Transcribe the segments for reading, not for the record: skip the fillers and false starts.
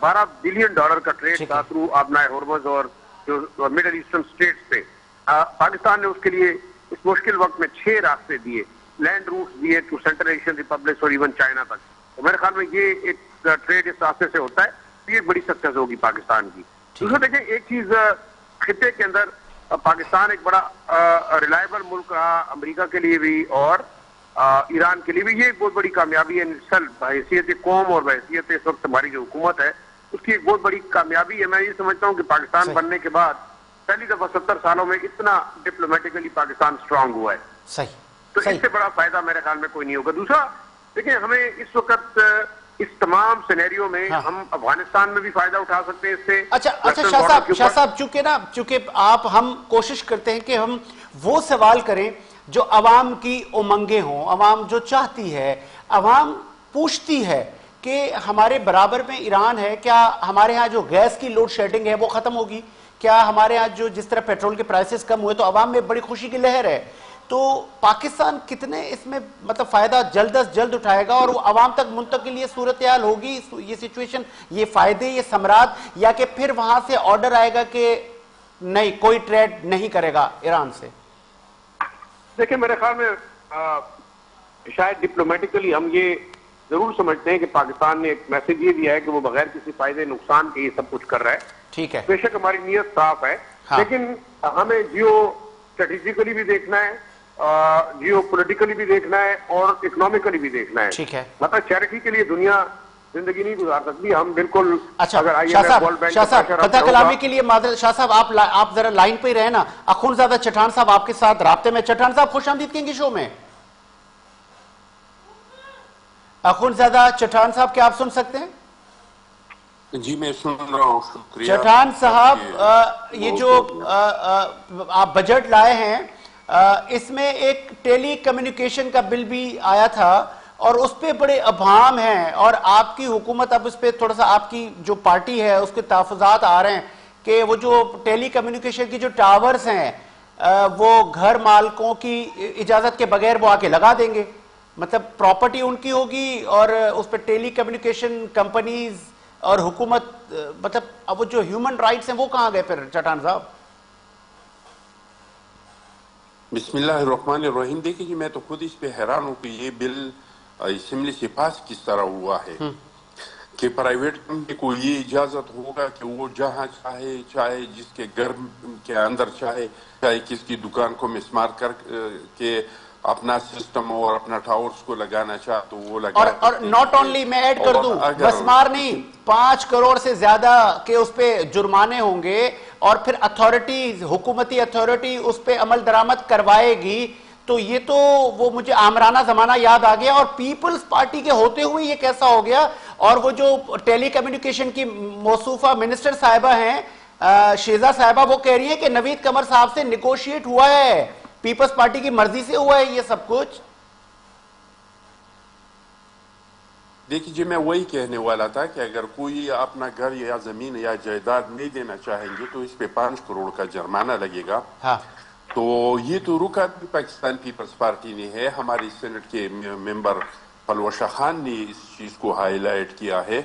$12 billion کا trade تھا through آبنائے ہورمز اور جو مڈل ایسٹرن سٹیٹس پہ. پاکستان نے اس کے لیے اس مشکل وقت میں 6 راستے دیے, لینڈ روٹس دیے ٹو سینٹرل ایشین ریپبلکس اور ایون چائنا تک. تو میرے خیال میں یہ ایک ٹریڈ اس راستے سے ہوتا ہے, یہ بڑی سکسیس ہوگی پاکستان کی. دوسرا دیکھیں, ایک چیز خطے کے اندر پاکستان ایک بڑا ریلائبل ملک رہا, امریکہ کے لیے بھی اور ایران کے لیے بھی. یہ ایک بہت بڑی کامیابی ہے بحیثیت قوم اور بحیثیت اس وقت ہماری جو حکومت ہے اس کی ایک بہت بڑی کامیابی ہے. میں یہ سمجھتا ہوں کہ پاکستان بننے کے بعد پہلی دفعہ 70 سالوں میں اتنا ڈپلومیٹیکلی پاکستان سٹرانگ ہوا ہے. صحیح. تو اس سے بڑا فائدہ میرے خیال میں کوئی نہیں ہوگا. دوسرا دیکھیں, ہمیں اس وقت اس تمام سینیریو میں ہم افغانستان میں بھی فائدہ اٹھا سکتے ہیں اس سے. اچھا شاہ صاحب چونکہ ہم کوشش کرتے ہیں کہ ہم وہ سوال کریں جو عوام کی امنگیں ہوں, عوام جو چاہتی ہے, عوام پوچھتی ہے کہ ہمارے برابر میں ایران ہے, کیا ہمارے ہاں جو گیس کی لوڈ شیڈنگ ہے وہ ختم ہوگی, کیا ہمارے ہاں جو جس طرح پیٹرول کے پرائسز کم ہوئے تو عوام میں بڑی خوشی کی لہر ہے. تو پاکستان کتنے اس میں مطلب فائدہ جلد از جلد اٹھائے گا اور وہ عوام تک منتقل یہ صورتحال ہوگی, یہ سچویشن, یہ فائدے, یہ ثمرات, یا کہ پھر وہاں سے آرڈر آئے گا کہ نہیں کوئی ٹریڈ نہیں کرے گا ایران سے؟ دیکھیں, میرے خیال میں شاید ڈپلومیٹیکلی ہم یہ ضرور سمجھتے ہیں کہ پاکستان نے ایک میسج یہ دیا ہے کہ وہ بغیر کسی فائدے نقصان کے یہ سب کچھ کر رہا ہے. ٹھیک ہے, بے شک ہماری نیت صاف ہے, لیکن ہمیں جیو اسٹریٹجیکلی بھی دیکھنا ہے, جیو پولیٹیکلی بھی دیکھنا ہے اور اکنامیکلی بھی دیکھنا ہے. ٹھیک ہے, مطلب چیریٹی کے لیے دنیا زندگی نہیں گزار سکتی. ہم بالکل اچھا شاہ صاحب فتح کلامی کے لیے معذرت, شاہ صاحب آپ ذرا لائن پہ ہی رہے نا. اخونزادہ چٹھان صاحب آپ کے ساتھ رابطے میں. چٹھان صاحب خوش آمدید کہیں گے شو میں. اخونزادہ چٹھان صاحب کیا آپ سن سکتے ہیں؟ جی میں سن رہا ہوں, شکریہ. چٹھان صاحب, یہ جو آپ بجٹ لائے ہیں اس میں ایک ٹیلی کمیونیکیشن کا بل بھی آیا تھا اور اس پہ بڑے ابہام ہیں, اور آپ کی حکومت اب اس پہ تھوڑا سا, آپ کی جو پارٹی ہے اس کے تحفظات آ رہے ہیں کہ وہ جو ٹیلی کمیونیکیشن کی جو ٹاورز ہیں وہ گھر مالکوں کی اجازت کے بغیر وہ آ کے لگا دیں گے, مطلب پراپرٹی ان کی ہوگی اور اس پہ ٹیلی کمیونیکیشن کمپنیز اور حکومت, مطلب اب وہ جو ہیومن رائٹس ہیں وہ کہاں گئے پھر چٹھان صاحب؟ بسم اللہ الرحمن الرحیم. دیکھیں جی, میں تو خود اس پہ حیران ہوں کہ یہ بل اسمبلی سے پاس کس طرح ہوا ہے کہ پرائیویٹ کمپنی کو یہ اجازت ہوگا کہ وہ جہاں چاہے جس کے گھر کے اندر چاہے کس کی دکان کو مسمار کر کے اپنا سسٹم اور اپنا ٹاورز کو لگانا چاہ تو وہ لگا. اور ناٹ اونلی, میں ایڈ کر دوں, مسمار نہیں, 5 کروڑ سے زیادہ کے اس پہ جرمانے ہوں گے اور پھر اتھارٹی, حکومتی اتھارٹی اس پہ عمل درآمد کروائے گی. تو یہ تو وہ مجھے آمرانہ زمانہ یاد آ گیا, اور پیپلز پارٹی کے ہوتے ہوئے یہ کیسا ہو گیا. اور وہ جو ٹیلی کمیونیکیشن کی موصوفہ منسٹر صاحبہ ہیں شیزہ صاحبہ, وہ کہہ رہی ہیں کہ نوید قمر صاحب سے نیگوشیٹ ہوا ہے, پیپلز پارٹی کی مرضی سے ہوا ہے یہ سب کچھ. دیکھیے جی, میں وہی کہنے والا تھا کہ اگر کوئی اپنا گھر یا زمین یا جائیداد نہیں دینا چاہیں گے تو اس پہ 5 کروڑ کا جرمانہ لگے گا. تو یہ تو رکا بھی پاکستان پیپلز پارٹی نے ہے, ہماری سینٹ کے ممبر پلوشہ خان نے اس چیز کو ہائی لائٹ کیا ہے,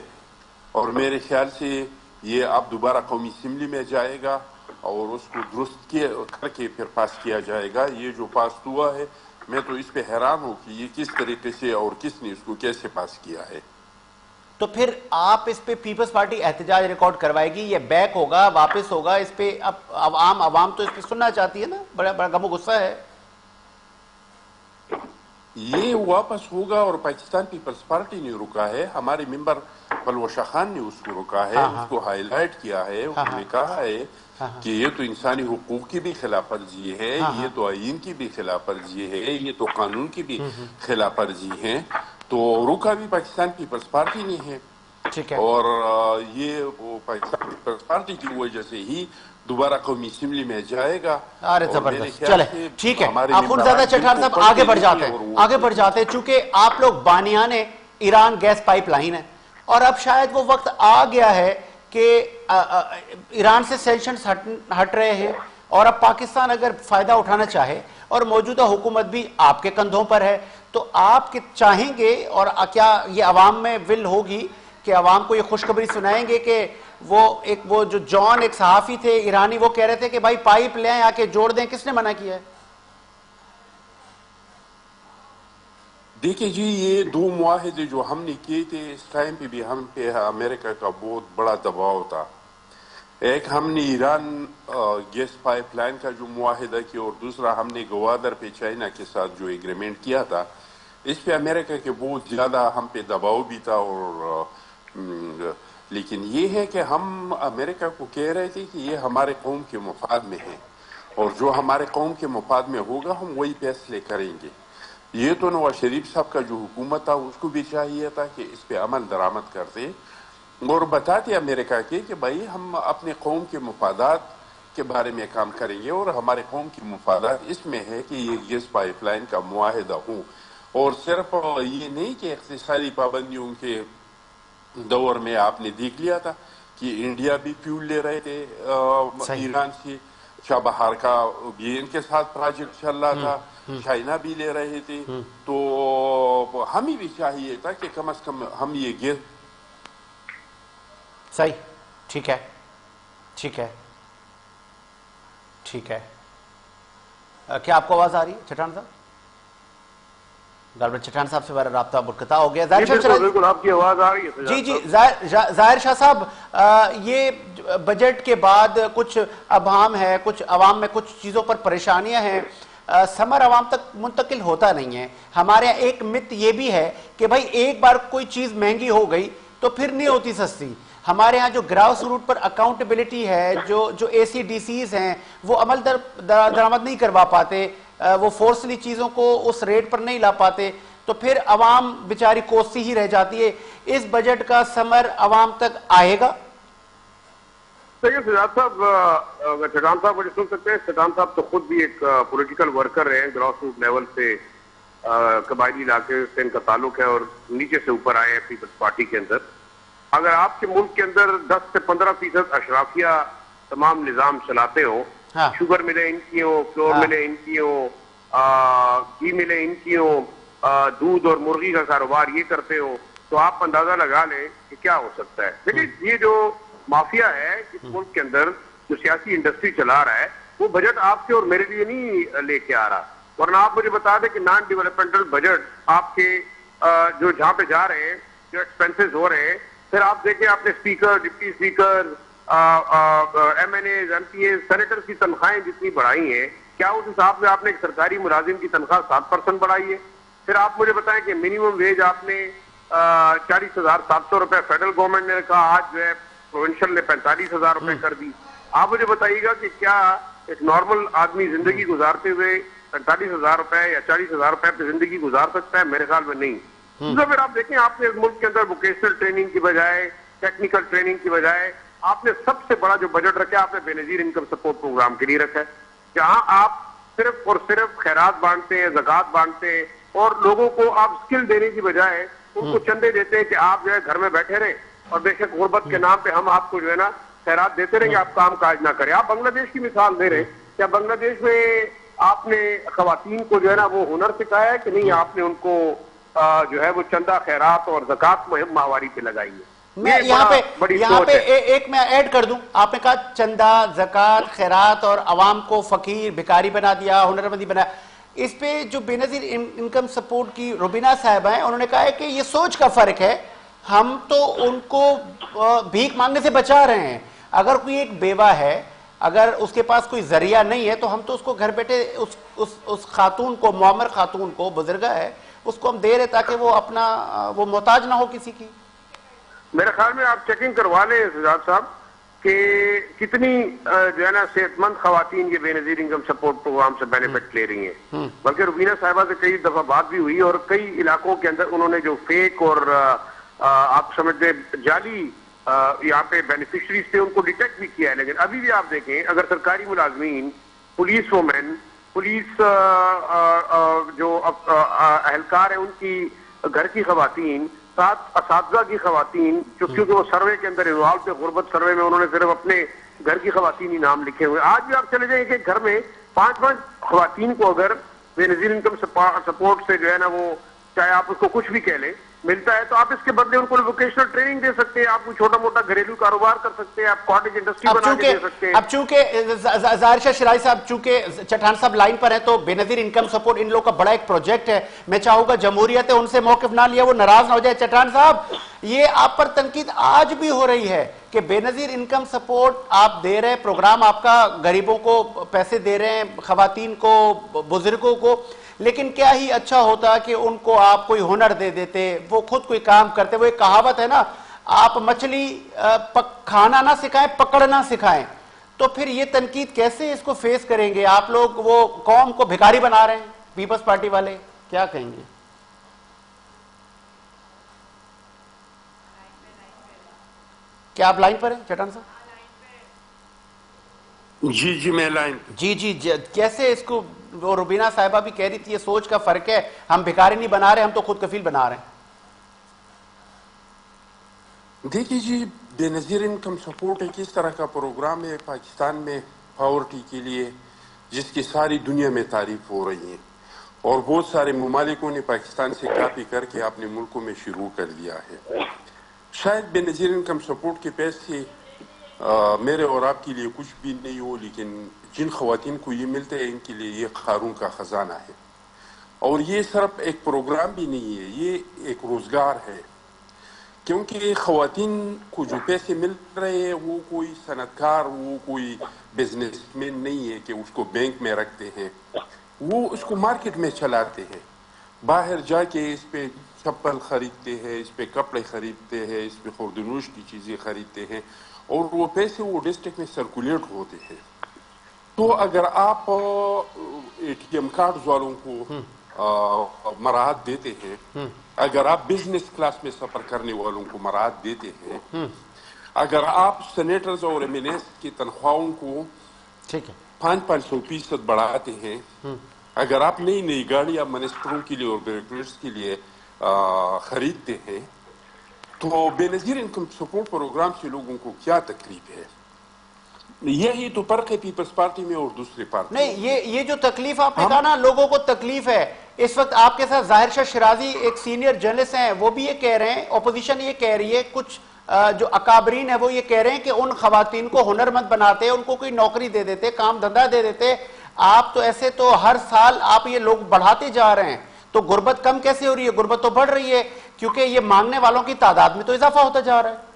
اور میرے خیال سے یہ اب دوبارہ قومی اسمبلی میں جائے گا اور اس کو درست کر کے پھر پاس کیا جائے گا. یہ جو پاس ہوا ہے, میں تو اس پہ حیران ہوں کہ یہ کس طریقے سے اور کس نے اس کو کیسے پاس کیا ہے. تو پھر آپ اس پہ پیپلز پارٹی احتجاج ریکارڈ کروائے گی, یہ بیک ہوگا, واپس ہوگا اس پہ؟ اب عوام تو اس پہ سننا چاہتی ہے نا, بڑا غم و غصہ ہے. یہ واپس ہوگا اور پاکستان پیپلز پارٹی نے رکا ہے, ہمارے ممبر پلوشہ خان نے اس کو رکا ہے, اس کو ہائی لائٹ کیا ہے. انہوں نے کہا ہے کہ یہ تو انسانی حقوق کی بھی خلاف ورزی ہے, یہ تو آئین کی بھی خلاف ورزی ہے, یہ تو قانون کی بھی خلاف ورزی ہے. تو رکا بھی پاکستان پیپلز پارٹی نے ہے, اور یہ پاکستان پیپلز پارٹی کی وجہ سے ہی دوبارہ قومی اسمبلی میں جائے گا. زبردست, چلے ٹھیک ہے. اخونزادہ چٹھان صاحب آگے بڑھ جاتے ہیں, چونکہ آپ لوگ بانیان ایران گیس پائپ لائن ہے, اور اب شاید وہ وقت آ گیا ہے کہ ایران سے سینکشنز ہٹ رہے ہیں, اور اب پاکستان اگر فائدہ اٹھانا چاہے, اور موجودہ حکومت بھی آپ کے کندھوں پر ہے, تو آپ چاہیں گے اور کیا یہ عوام میں ول ہوگی کہ عوام کو یہ خوشخبری سنائیں گے کہ وہ جو جان ایک صحافی تھے ایرانی، وہ کہہ رہے تھے کہ بھائی پائپ لے آئیں آ کے جوڑ دیں، کس نے منع کیا ہے؟ دیکھیں جی، یہ 2 معاہدے جو ہم نے کیے تھے، اس ٹائم پہ بھی ہم پہ امریکہ کا بہت بڑا دباؤ تھا. ایک ہم نے ایران گیس پائپ لائن کا جو معاہدہ کیا، اور دوسرا ہم نے گوادر پہ چائنا کے ساتھ جو ایگریمنٹ کیا تھا، اس پہ امریکہ کے بہت زیادہ ہم پہ دباؤ بھی تھا. اور لیکن یہ ہے کہ ہم امریکہ کو کہہ رہے تھے کہ یہ ہمارے قوم کے مفاد میں ہے، اور جو ہمارے قوم کے مفاد میں ہوگا ہم وہی فیصلے کریں گے. یہ تو نواز شریف صاحب کا جو حکومت تھا اس کو بھی چاہیے تھا کہ اس پہ عمل درآمد کرتے اور بتاتے امریکہ کے کہ بھائی ہم اپنے قوم کے مفادات کے بارے میں کام کریں گے، اور ہمارے قوم کی مفادات اس میں ہے کہ یہ گیس پائپ لائن کا معاہدہ ہو. اور صرف یہ نہیں کہ اقتصادی پابندیوں کے دور میں آپ نے دیکھ لیا تھا کہ انڈیا بھی فیول لے رہے تھے ایران سے، چابہار کا بھی ان کے ساتھ پروجیکٹ چل رہا تھا، چائنا بھی لے رہے تھے. تو ہمیں بھی چاہیے تھا کہ کم از کم ہم یہ گیس. صحیح، ٹھیک ہے، ٹھیک ہے، ٹھیک ہے. کیا آپ کو آواز آ رہی ہے چٹان صاحب؟ گالبن چٹان صاحب سے میرا رابطہ منقطع ہو گیا. بالکل آپ کی آواز آ رہی ہے. جی جی، ظاہر شاہ صاحب، یہ بجٹ کے بعد کچھ ابہام ہے، کچھ عوام میں کچھ چیزوں پر پریشانیاں ہیں، ثمر عوام تک منتقل ہوتا نہیں ہے. ہمارے یہاں ایک مت یہ بھی ہے کہ بھائی ایک بار کوئی چیز مہنگی ہو گئی تو پھر نہیں ہوتی سستی. ہمارے ہاں جو گراس روٹ پر اکاؤنٹیبلٹی ہے، جو اے سی ڈی سیز ہیں، وہ عمل درآمد نہیں کروا پاتے، وہ فورسلی چیزوں کو اس ریٹ پر نہیں لا پاتے، تو پھر عوام بیچاری کوسی ہی رہ جاتی ہے. اس بجٹ کا ثمر عوام تک آئے گا؟ دیکھیں سجاد صاحب، چٹان صاحب مجھے سن سکتے ہیں؟ چٹان صاحب تو خود بھی ایک پولیٹیکل ورکر ہیں، گراس روٹ لیول سے قبائلی علاقے سے ان کا تعلق ہے اور نیچے سے اوپر آئے ہیں پیپلز پارٹی کے اندر. اگر آپ کے ملک کے اندر 10 سے 15% اشرافیہ تمام نظام چلاتے ہو، شوگر ملے ان کی ہو، فلور ملے ان کی ہو، گھی ملے ان کی ہو، دودھ اور مرغی کا کاروبار یہ کرتے ہو، تو آپ اندازہ لگا لیں کہ کیا ہو سکتا ہے. دیکھیں یہ جو مافیا ہے اس ملک کے اندر جو سیاسی انڈسٹری چلا رہا ہے، وہ بجٹ آپ کے اور میرے لیے نہیں لے کے آ رہا. ورنہ آپ مجھے بتا دیں کہ نان ڈیولپمنٹل بجٹ آپ کے جو جہاں پہ جا رہے ہیں، جو ایکسپینسز ہو رہے ہیں، پھر آپ دیکھیں آپ نے speaker, deputy speaker, M N A, M P A, senator کی تنخواہیں جتنی بڑھائی ہیں، کیا اس حساب میں آپ نے ایک سرکاری ملازم کی تنخواہ 7% بڑھائی ہے؟ پھر آپ مجھے بتائیں کہ منیمم ویج آپ نے 40,700 روپے فیڈرل گورنمنٹ نے کہا، آج جو ہے پروونشل نے 45,000 روپے کر دی. آپ مجھے بتائیے گا کہ کیا ایک نارمل آدمی زندگی گزارتے ہوئے 45,000 روپے یا 40,000 روپے پہ زندگی گزار سکتا ہے؟ میرے خیال میں نہیں. تو پھر آپ دیکھیں، آپ نے اس ملک کے اندر ووکیشنل ٹریننگ کی بجائے، ٹیکنیکل ٹریننگ کی بجائے، آپ نے سب سے بڑا جو بجٹ رکھا آپ نے بے نظیر انکم سپورٹ پروگرام کے لیے رکھا ہے، جہاں آپ صرف اور صرف خیرات بانٹتے ہیں، زکوٰۃ بانٹتے ہیں، اور لوگوں کو آپ اسکل دینے کی بجائے ان کو چندے دیتے ہیں کہ آپ جو ہے گھر میں بیٹھے رہیں، اور بے شک غربت کے نام پہ ہم آپ کو جو ہے نا خیرات دیتے رہیں گے، آپ کام کاج نہ کریں. آپ بنگلہ دیش کی مثال دے رہے ہیں، کیا بنگلہ دیش میں آپ نے خواتین کو جو ہے نا وہ ہنر سکھایا ہے کہ نہیں؟ آپ نے ان کو جو ہے وہ چندہ خیرات اور زکوٰۃ مہم ماہواری پہ لگائی ہے. میں یہاں پہ ایک میں ایڈ کر دوں. آپ نے کہا چندہ، زکوٰۃ، خیرات اور عوام کو فقیر بھکاری بنا دیا، ہنرمندی بنا. اس پہ جو بے نظیر انکم سپورٹ کی روبینہ صاحبہ ہیں، انہوں نے کہا ہے کہ یہ سوچ کا فرق ہے. ہم تو ان کو بھیک مانگنے سے بچا رہے ہیں. اگر کوئی ایک بیوہ ہے، اگر اس کے پاس کوئی ذریعہ نہیں ہے، تو ہم تو اس کو گھر بیٹھے اس خاتون کو، معمر خاتون کو، بزرگہ ہے، اس کو ہم دے رہے تاکہ وہ اپنا وہ محتاج نہ ہو کسی کی. میرے خیال میں آپ چیکنگ کروا لیں سجاد صاحب کہ کتنی جو ہے نا صحت مند خواتین یہ بے نظیر انکم سپورٹ پروگرام سے بینیفٹ لے رہی ہیں. بلکہ روبینہ صاحبہ سے کئی دفعہ بات بھی ہوئی، اور کئی علاقوں کے اندر انہوں نے جو فیک اور آپ سمجھتے جعلی یہاں پہ بینیفیشریز تھے ان کو ڈیٹیکٹ بھی کیا ہے. لیکن ابھی بھی آپ دیکھیں، اگر سرکاری ملازمین، پولیس وومین، پولیس جو اہلکار ہیں، ان کی گھر کی خواتین، ساتھ اساتذہ کی خواتین، کیونکہ وہ سروے کے اندر انوالو تھے، غربت سروے میں انہوں نے صرف اپنے گھر کی خواتین ہی نام لکھے ہوئے. آج بھی آپ چلے جائیں کہ گھر میں 5 خواتین کو اگر بے نظیر انکم سپورٹ سے جو ہے نا وہ چاہے آپ اس کو کچھ بھی کہہ لیں, ملتا ہے, تو آپ اس کے بدلے ان کو ووکیشنل ٹریننگ دے سکتے ہیں, آپ کوئی چھوٹا موٹا گھریلو کاروبار کر سکتے ہیں, آپ کاٹیج انڈسٹری بنا کے دے سکتے ہیں. اب چونکہ ظاہر شاہ شرازی صاحب چونکہ چٹھان صاحب لائن پر ہیں, تو بے نظیر انکم سپورٹ ان لوگوں کا بڑا ایک پروجیکٹ ہے. میں چاہوں گا جمہوریت ان سے موقف نہ لیا وہ ناراض نہ ہو جائے. چٹھان صاحب, یہ آپ پر تنقید آج بھی ہو رہی ہے کہ بے نظیر انکم سپورٹ آپ دے رہے, پروگرام آپ کا غریبوں کو پیسے دے رہے ہیں, خواتین کو, بزرگوں کو, لیکن کیا ہی اچھا ہوتا کہ ان کو آپ کوئی ہنر دے دیتے, وہ خود کوئی کام کرتے. وہ ایک کہاوت ہے نا, آپ مچھلی کھانا نہ سکھائیں, پکڑنا سکھائیں. تو پھر یہ تنقید کیسے اس کو فیس کریں گے آپ لوگ؟ وہ قوم کو بھکاری بنا رہے ہیں پیپلز پارٹی والے, کیا کہیں گے؟ کیا آپ لائن پر ہیں چٹان صاحب؟ جی میں لائن. جی کیسے اس کو, وہ روبینہ صاحبہ بھی کہہ رہی تھی یہ سوچ کا فرق ہے, ہم بھکاری نہیں بنا رہے, ہم تو خود کفیل بنا رہے ہیں. دیکھیے جی, بے نظیر انکم سپورٹ ایک اس طرح کا پروگرام ہے پاکستان میں پاورٹی کے لیے جس کی ساری دنیا میں تعریف ہو رہی ہے, اور بہت سارے ممالکوں نے پاکستان سے کاپی کر کے اپنے ملکوں میں شروع کر دیا ہے. شاید بے نظیر انکم سپورٹ کے پیسے میرے اور آپ کے لیے کچھ بھی نہیں ہو, لیکن جن خواتین کو یہ ملتے ہیں ان کے لیے یہ قارون کا خزانہ ہے. اور یہ صرف ایک پروگرام بھی نہیں ہے, یہ ایک روزگار ہے, کیونکہ خواتین کو جو پیسے مل رہے ہیں وہ کوئی صنعت کار, وہ کوئی بزنس مین نہیں ہے کہ اس کو بینک میں رکھتے ہیں, وہ اس کو مارکیٹ میں چلاتے ہیں, باہر جا کے اس پہ چپل خریدتے ہیں, اس پہ کپڑے خریدتے ہیں, اس پہ خوردنوش کی چیزیں خریدتے ہیں, اور وہ پیسے وہ ڈسٹرکٹ میں سرکولیٹ ہوتے ہیں. تو اگر آپ اے ٹی ایم کارڈ والوں کو مراحت دیتے ہیں, اگر آپ بزنس کلاس میں سفر کرنے والوں کو مراحت دیتے ہیں, اگر آپ سینیٹرز اور ایم این ایس کی تنخواہوں کو 500% بڑھاتے ہیں, اگر آپ نئی گاڑیاں منسٹروں کے لیے اور بیوروکریٹس کے لیے خریدتے ہیں, تو بے نظیر انکم سپورٹ پروگرام سے لوگوں کو کیا تکلیف ہے؟ یہی تو فرق ہے پیپلز پارٹی میں اور دوسرے پارٹی میں. نہیں, یہ جو تکلیف آپ نے کہا نا, لوگوں کو تکلیف ہے. اس وقت آپ کے ساتھ ظاہر شاہ شرازی ایک سینئر جرنلسٹ ہیں, وہ بھی یہ کہہ رہے ہیں, اپوزیشن یہ کہہ رہی ہے, کچھ جو اکابرین ہیں وہ یہ کہہ رہے ہیں کہ ان خواتین کو ہنرمند بناتے, ان کو کوئی نوکری دے دیتے, کام دھندا دے دیتے. آپ تو ایسے تو ہر سال آپ یہ لوگ بڑھاتے جا رہے ہیں, تو غربت کم کیسے ہو رہی ہے؟ غربت تو بڑھ رہی ہے, کیونکہ یہ مانگنے والوں کی تعداد میں تو اضافہ ہوتا جا رہا ہے.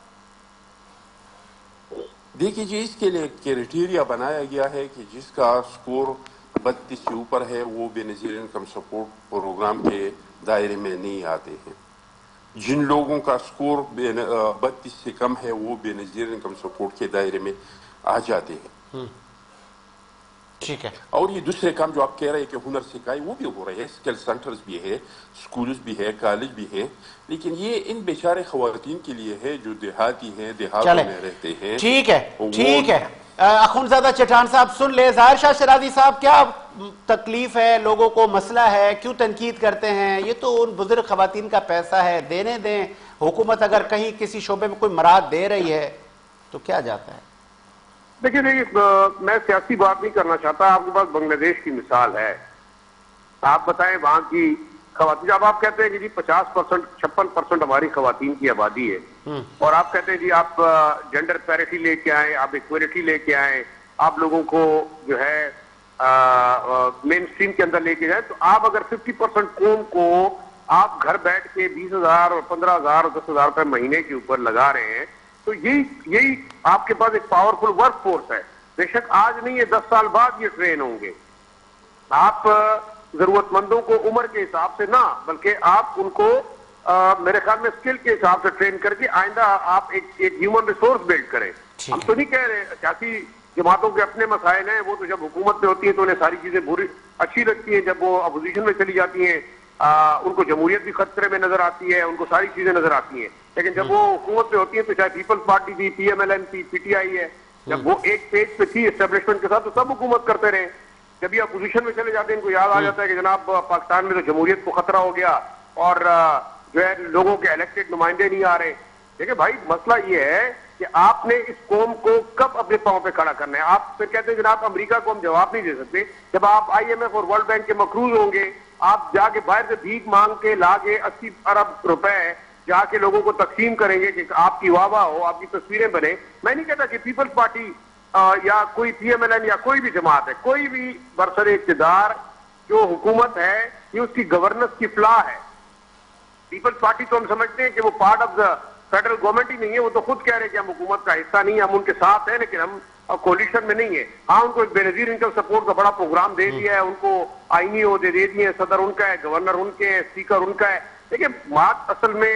دیکھیے جی, اس کے لیے کرائٹیریا بنایا گیا ہے کہ جس کا سکور 32 سے اوپر ہے وہ Benazir income support programme کے دائرے میں نہیں آتے ہیں. جن لوگوں کا سکور 32 سے کم ہے وہ بے نظیر انکم سپورٹ کے دائرے میں آ جاتے ہیں. ٹھیک ہے. اور یہ دوسرے کام جو آپ کہہ رہے ہیں کہ ہنر سکھائی, وہ بھی ہو رہے ہیں, اسکل سینٹرز بھی ہے, سکولز بھی ہے, کالج بھی ہے, لیکن یہ ان بیچارے خواتین کے لیے ہے جو دیہاتی ہیں, دیہاتوں میں رہتے ہیں. ٹھیک ہے. اخونزادہ چٹھان صاحب سن لے. ظاہر شاہ شرازی صاحب, کیا تکلیف ہے لوگوں کو, مسئلہ ہے, کیوں تنقید کرتے ہیں؟ یہ تو ان بزرگ خواتین کا پیسہ ہے, دینے دیں. حکومت اگر کہیں کسی شعبے میں کوئی مراحت دے رہی ہے تو کیا جاتا ہے؟ دیکھیے میں سیاسی بات نہیں کرنا چاہتا. آپ کے پاس بنگلہ دیش کی مثال ہے, آپ بتائیں وہاں کی خواتین, جب آپ کہتے ہیں کہ جی 50%, 56% ہماری خواتین کی آبادی ہے, اور آپ کہتے ہیں جی آپ جینڈر پیرٹی لے کے آئیں, آپ ایکویلٹی لے کے آئیں, آپ لوگوں کو جو ہے مین اسٹریم کے اندر لے کے جائیں, تو آپ اگر 50% قوم کو آپ گھر بیٹھ کے 20,000 اور 15,000 اور 10,000 روپے مہینے کے اوپر لگا رہے ہیں, تو یہی آپ کے پاس ایک پاورفل ورک فورس ہے. بے شک آج نہیں, یہ 10 سال بعد یہ ٹرین ہوں گے. آپ ضرورت مندوں کو عمر کے حساب سے نہ, بلکہ آپ ان کو میرے خیال میں اسکل کے حساب سے ٹرین کر کے آئندہ آپ ایک ہیومن ریسورس بلڈ کریں. ہم تو نہیں کہہ رہے, سیاسی جماعتوں کے اپنے مسائل ہیں, وہ تو جب حکومت میں ہوتی ہیں تو انہیں ساری چیزیں بری اچھی لگتی ہیں, جب وہ اپوزیشن میں چلی جاتی ہیں ان کو جمہوریت بھی خطرے میں نظر آتی ہے, ان کو ساری چیزیں نظر آتی ہیں. لیکن جب وہ حکومت میں ہوتی ہیں تو چاہے پیپلز پارٹی تھی, پی ایم ایل این تھی, پی ٹی آئی ہے, جب وہ ایک پیج پہ تھی اسٹیبلشمنٹ کے ساتھ تو سب حکومت کرتے رہے. جب یہ اپوزیشن میں چلے جاتے ہیں ان کو یاد آ جاتا ہے کہ جناب پاکستان میں تو جمہوریت کو خطرہ ہو گیا اور جو ہے لوگوں کے الیکٹڈ نمائندے نہیں آ رہے. دیکھیں بھائی, مسئلہ یہ ہے کہ آپ نے اس قوم کو کب اپنے پاؤں پہ کھڑا کرنا ہے. آپ پھر کہتے ہیں جناب امریکہ کو ہم جواب نہیں دے سکتے. جب آپ آئی ایم ایف اور ورلڈ بینک کے مقروض ہوں گے, آپ جا کے باہر سے بھیک مانگ کے لا کے 80 ارب روپے جا کے لوگوں کو تقسیم کریں گے کہ آپ کی واہ واہ ہو, آپ کی تصویریں بنے. میں نہیں کہتا کہ پیپلز پارٹی یا کوئی پی ایم ایل این یا کوئی بھی جماعت ہے, کوئی بھی برسر اقتدار جو حکومت ہے یہ اس کی گورننس کی فلاح ہے. پیپلز پارٹی تو ہم سمجھتے ہیں کہ وہ part of the federal government ہی نہیں ہے, وہ تو خود کہہ رہے ہیں کہ ہم حکومت کا حصہ نہیں ہے, ہم ان کے ساتھ ہیں لیکن ہم کولیشن میں نہیں ہے. ہاں ان کو ایک بے نظیر انکم سپورٹ کا بڑا پروگرام دے دیا ہے, ان کو آئینی عہدے دے دیے ہیں, صدر ان کا ہے, گورنر ان کے ہے, اسپیکر ان کا ہے. دیکھیں بات اصل میں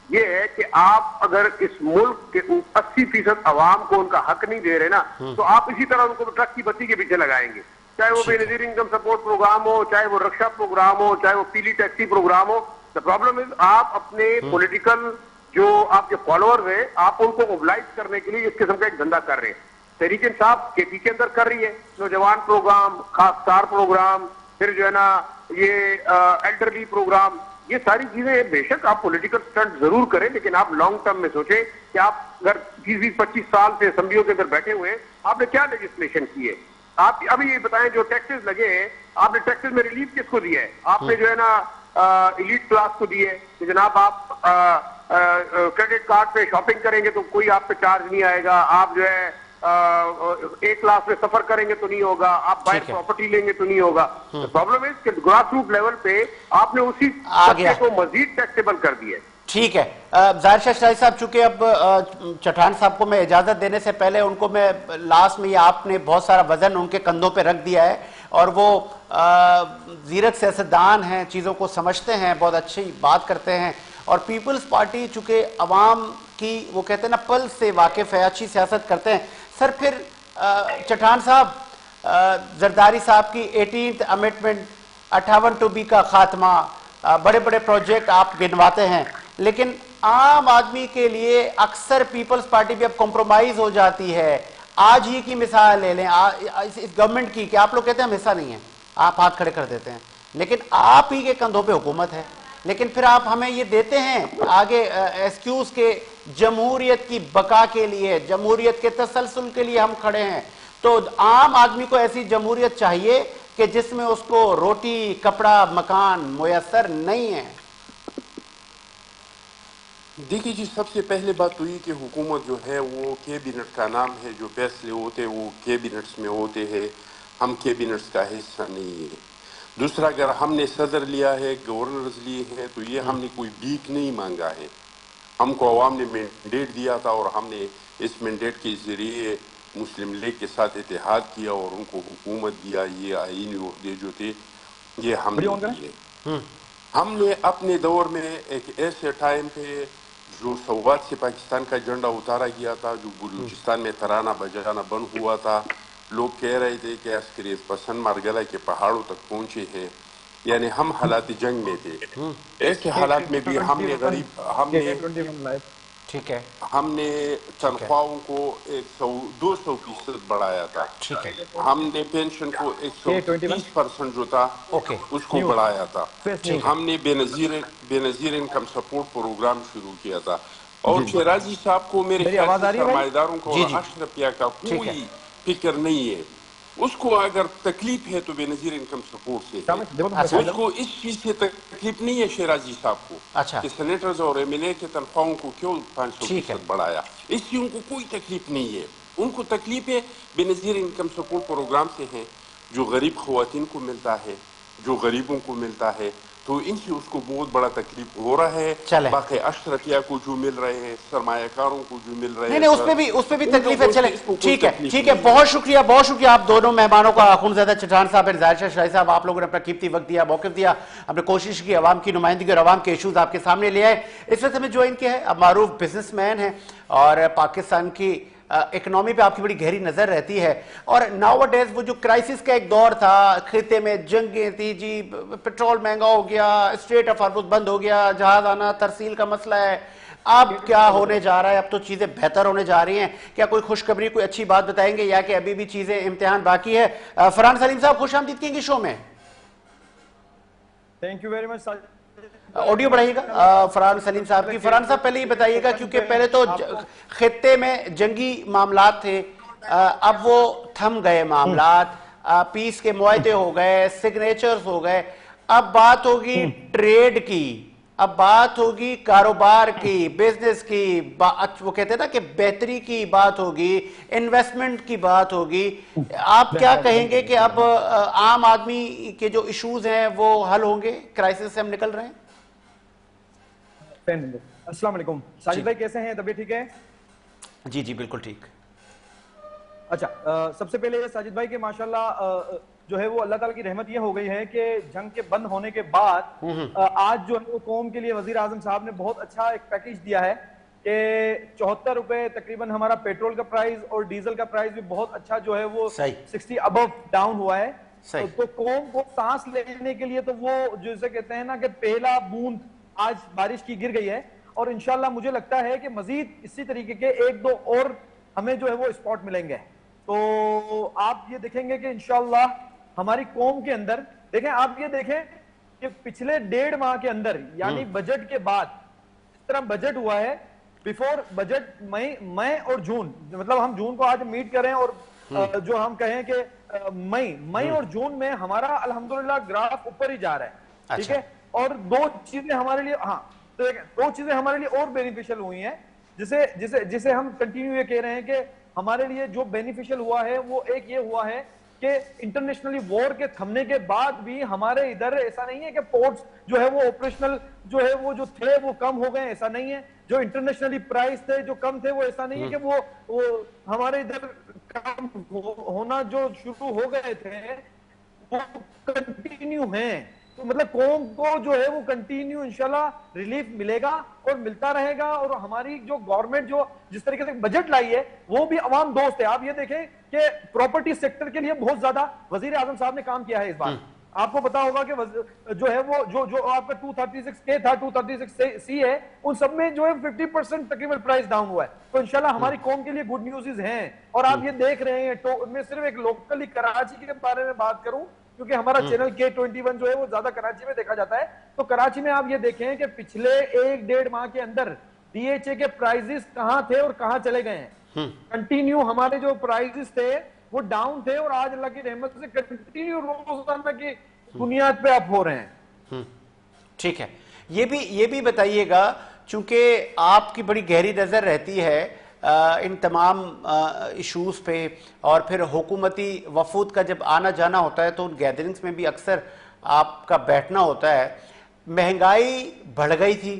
یہ ہے کہ آپ اگر اس ملک کے 80% عوام کو ان کا حق نہیں دے رہے نا, تو آپ اسی طرح ان کو ٹرک کی بتی کے پیچھے لگائیں گے, چاہے وہ Benazir income support program ہو, چاہے وہ رکشا پروگرام ہو, چاہے وہ پیلی ٹیکسی پروگرام ہو. دا پرابلم از آپ اپنے پولیٹیکل جو آپ کے فالوورز ہیں آپ ان کو موبلائز کرنے کے لیے اس قسم کا ایک دھندا کر رہے ہیں. تحریک انصاف کے پی کے اندر کر رہی ہے نوجوان پروگرام, خاص اسٹار پروگرام, پھر جو ہے نا یہ ایلڈرلی پروگرام, یہ ساری چیزیں بے شک آپ پولیٹیکل سٹنٹ ضرور کریں لیکن آپ لانگ ٹرم میں سوچیں کہ آپ اگر 20-25 سال سے اسمبلیوں کے اندر بیٹھے ہوئے ہیں, آپ نے کیا لیجسلیشن کی ہے. آپ ابھی یہ بتائیں جو ٹیکسز لگے ہیں, آپ نے ٹیکسز میں ریلیف کس کو دیا ہے؟ آپ نے جو ہے نا ایلیٹ کلاس کو دی ہے کہ جناب آپ کریڈٹ کارڈ پہ شاپنگ کریں گے تو کوئی آپ پہ چارج نہیں آئے گا, آپ جو ہے ایک کلاس میں سفر کریں گے تو نہیں ہوگا, آپ باہر پراپرٹی لیں گے تو نہیں ہوگا. پرابلم ہے کہ گراس روٹ لیول پہ آپ نے اسی طبقے کو مزید ٹیکسیبل کر دیا ہے. ٹھیک ہے, ظاہر شاہ شاہی صاحب, چونکہ اب چٹھان صاحب کو میں اجازت دینے سے پہلے ان کو میں لاسٹ میں یہ آپ نے بہت سارا وزن ان کے کندھوں پہ رکھ دیا ہے اور وہ زیرک سیاستدان ہیں, چیزوں کو سمجھتے ہیں, بہت اچھی بات کرتے ہیں, اور پیپلز پارٹی چونکہ عوام کی وہ کہتے ہیں نا پلس سے واقف ہے, اچھی سیاست کرتے ہیں. سر پھر چٹھان صاحب, زرداری صاحب کی 18th امنڈمنٹ 58(2)B کا خاتمہ, بڑے بڑے پروجیکٹ آپ گنواتے ہیں, لیکن عام آدمی کے لیے اکثر پیپلز پارٹی بھی اب کمپرومائز ہو جاتی ہے. آج ہی کی مثال لے لیں اس گورنمنٹ کی کہ آپ لوگ کہتے ہیں ہم حصہ نہیں ہیں, آپ ہاتھ کھڑے کر دیتے ہیں, لیکن آپ ہی کے کندھوں پہ حکومت ہے, لیکن پھر آپ ہمیں یہ دیتے ہیں آگے ایکسکیوز کے جمہوریت کی بقا کے لیے, جمہوریت کے تسلسل کے لیے ہم کھڑے ہیں. تو عام آدمی کو ایسی جمہوریت چاہیے کہ جس میں اس کو روٹی, کپڑا, مکان میسر نہیں ہے. دیکھیے جی, سب سے پہلے بات تو یہ کہ حکومت جو ہے وہ کیبنٹ کا نام ہے, جو فیصلے ہوتے ہیں وہ کیبنٹس میں ہوتے ہیں, ہم کیبنٹس کا حصہ نہیں ہے. دوسرا, اگر ہم نے صدر لیا ہے, گورنرز لیے ہیں, تو یہ ہم نے کوئی بھیک نہیں مانگا ہے. ہم کو عوام نے مینڈیٹ دیا تھا اور ہم نے اس مینڈیٹ کے ذریعے مسلم لیگ کے ساتھ اتحاد کیا اور ان کو حکومت دیا. یہ آئینی عہدے جو تھے یہ ہم نے دیے. ہم نے اپنے دور میں ایک ایسے ٹائم پہ جو سوات سے پاکستان کا جھنڈا اتارا گیا تھا, جو بلوچستان میں ترانہ بجانا بند ہوا تھا, لوگ کہہ رہے تھے کہ عسکری پسند مارگلہ کے پہاڑوں تک پہنچے ہیں, یعنی ہم حالات جنگ میں تھے. ایسے حالات میں بھی ہم نے ہم نے تنخواہوں کو 200% بڑھایا تھا. ہم نے پینشن کو 130% جو تھا اس کو بڑھایا تھا. ہم نے بے نظیر انکم سپورٹ پروگرام شروع کیا تھا. اور شیرازی صاحب کو میرے خیال سے سرمایہ داروں کو اور اشرفیہ کا کوئی فکر نہیں ہے. اس کو اگر تکلیف ہے تو بے نظیر انکم سپورٹ سے ہے. اس کو اس چیز سے تکلیف نہیں ہے شیرازی صاحب کو کہ سینیٹرز اور ایم ایل اے کے تنخواہوں کو کیوں 500% بڑھایا, اس سے ان کو کوئی تکلیف نہیں ہے. ان کو تکلیف ہے بے نظیر انکم سپورٹ پروگرام سے ہے, جو غریب خواتین کو ملتا ہے, جو غریبوں کو ملتا ہے, تو ان سے اس کو بہت بڑا تکلیف ہو رہا ہے. باقی اشرفیہ کو جو مل رہے ہیں, سرمایہ کاروں کو جو مل رہے ہیں, نہیں اس پہ بھی تکلیف ہے. چلے ٹھیک ہے, بہت شکریہ آپ دونوں مہمانوں کا, اخوندزادہ چٹھان صاحب اور ظاہر شاہ شاہی صاحب. آپ لوگوں نے اپنا قیمتی وقت دیا, موقف دیا, ہم نے کوشش کی عوام کی نمائندگی اور عوام کے ایشوز آپ کے سامنے لے آئے. اس وقت ہمیں جوائن کیا ہے, اب معروف بزنس مین ہیں اور پاکستان کی اکنامی پہ آپ کی بڑی گہری نظر رہتی ہے. اور ناؤ اڈیز وہ جو کرائسس کا ایک دور تھا, خطے میں جنگیں تھی جی, پیٹرول مہنگا ہو گیا, اسٹریٹ آف ہارمز بند ہو گیا, جہاز آنا ترسیل کا مسئلہ ہے. اب کیا ہونے جا رہا ہے؟ اب تو چیزیں بہتر ہونے جا رہی ہیں. کیا کوئی خوشخبری, کوئی اچھی بات بتائیں گے یا کہ ابھی بھی چیزیں امتحان باقی ہے؟ فرحان سلیم صاحب خوش آمدید کہیں گے شو میں. Thank you very much. Audio بڑھائیے گا فرحان سلیم صاحب کی. فرحان صاحب پہلے یہ بتائیے گا, کیونکہ پہلے تو خطے میں جنگی معاملات تھے, اب وہ تھم گئے معاملات, پیس کے معاہدے ہو گئے, سگنیچرز ہو گئے, اب بات ہوگی ٹریڈ کی، اب بات ہوگی کاروبار کی، بزنس کی، وہ کہتے ہیں نا کہ بہتری کی بات ہوگی، انویسٹمنٹ کی بات ہوگی. آپ کیا کہیں گے کہ اب عام آدمی کے جو ایشوز ہیں وہ حل ہوں گے؟ کرائسس سے ہم نکل رہے ہیں. السلام علیکم ساجد بھائی، کیسے ہیں؟ طبیعت ٹھیک ہے؟ جی جی بالکل ٹھیک. اچھا، سب سے پہلے ساجد بھائی کہ ماشاءاللہ جو ہے وہ اللہ تعالیٰ کی رحمت یہ ہو گئی ہے کہ جنگ کے بند ہونے کے بعد آج جو ہے وہ قوم کے لیے وزیر اعظم صاحب نے بہت اچھا ایک پیکیج دیا ہے کہ 74 روپے تقریباً ہمارا پیٹرول کا پرائز اور ڈیزل کا پرائز بھی بہت اچھا جو ہے وہ 60 ابو ڈاؤن ہوا ہے. تو قوم کو سانس لینے کے لیے تو وہ جسے کہتے ہیں نا کہ پہلا بوند آج بارش کی گر گئی ہے، اور انشاءاللہ مجھے لگتا ہے کہ مزید اسی طریقے کے 1-2 اور ہمیں جو ہے وہ اسپاٹ ملیں گے. تو آپ یہ دیکھیں گے کہ انشاءاللہ ہماری قوم کے اندر دیکھیں، آپ یہ دیکھیں کہ پچھلے 1.5 ماہ کے اندر یعنی بجٹ کے بعد اس طرح بجٹ ہوا ہے، بیفور بجٹ مئی اور جون، مطلب ہم جون کو آج میٹ کریں اور جو ہم کہیں کہ مئی اور جون میں ہمارا الحمدللہ گراف اوپر ہی جا رہا ہے. ٹھیک ہے، اور 2 چیزیں ہمارے لیے 2 چیزیں ہمارے لیے اور بینیفیشل ہوئی ہیں، جسے ہم کنٹینیو یہ کہہ رہے ہیں کہ ہمارے لیے جو بینیفیشل ہوا ہے وہ ایک یہ ہوا ہے کہ انٹرنیشنلی وار کے تھمنے کے بعد بھی ہمارے ادھر ایسا نہیں ہے کہ پورٹس جو ہے وہ آپریشنل جو ہے وہ جو تھے وہ کم ہو گئے، ایسا نہیں ہے. جو انٹرنیشنلی پرائز تھے جو کم تھے وہ ایسا نہیں ہے کہ وہ ہمارے ادھر کم ہونا جو شروع ہو گئے تھے وہ کنٹینیو ہیں. تو مطلب قوم کو جو ہے وہ کنٹینیو انشاءاللہ ریلیف ملے گا اور ملتا رہے گا. اور ہماری جو گورنمنٹ جو جس طریقے سے بجٹ لائی ہے وہ بھی عوام دوست ہے. آپ یہ دیکھیں کہ پراپرٹی سیکٹر کے لیے بہت زیادہ وزیر اعظم صاحب نے کام کیا ہے اس بار. آپ کو پتا ہوگا کہ جو ہے وہ جو آپ کا 236K تھا 236C ہے، ان سب میں جو ہے 50% تقریباً پرائز ڈاؤن ہوا ہے. تو انشاءاللہ ہماری قوم کے لیے گڈ نیوزز ہیں. اور آپ یہ دیکھ رہے ہیں تو میں صرف ایک لوکلی کراچی کے بارے میں بات کروں کیونکہ ہمارا چینل K21 جو ہے وہ زیادہ کراچی میں دیکھا جاتا ہے. تو کراچی میں آپ یہ دیکھیں کہ پچھلے 1-1.5 ماہ کے اندر DHA کے پرائزز کہاں تھے اور کہاں چلے گئے ہیں. کنٹینیو ہمارے جو پرائزز تھے وہ ڈاؤن تھے اور آج اللہ کی رحمت سے کنٹینیو روزانہ کی بنیاد پہ اپ ہو رہے ہیں. ٹھیک ہے، یہ بھی بتائیے گا چونکہ آپ کی بڑی گہری نظر رہتی ہے ان تمام ایشوز پہ، اور پھر حکومتی وفود کا جب آنا جانا ہوتا ہے تو ان گیدرنگز میں بھی اکثر آپ کا بیٹھنا ہوتا ہے. مہنگائی بڑھ گئی تھی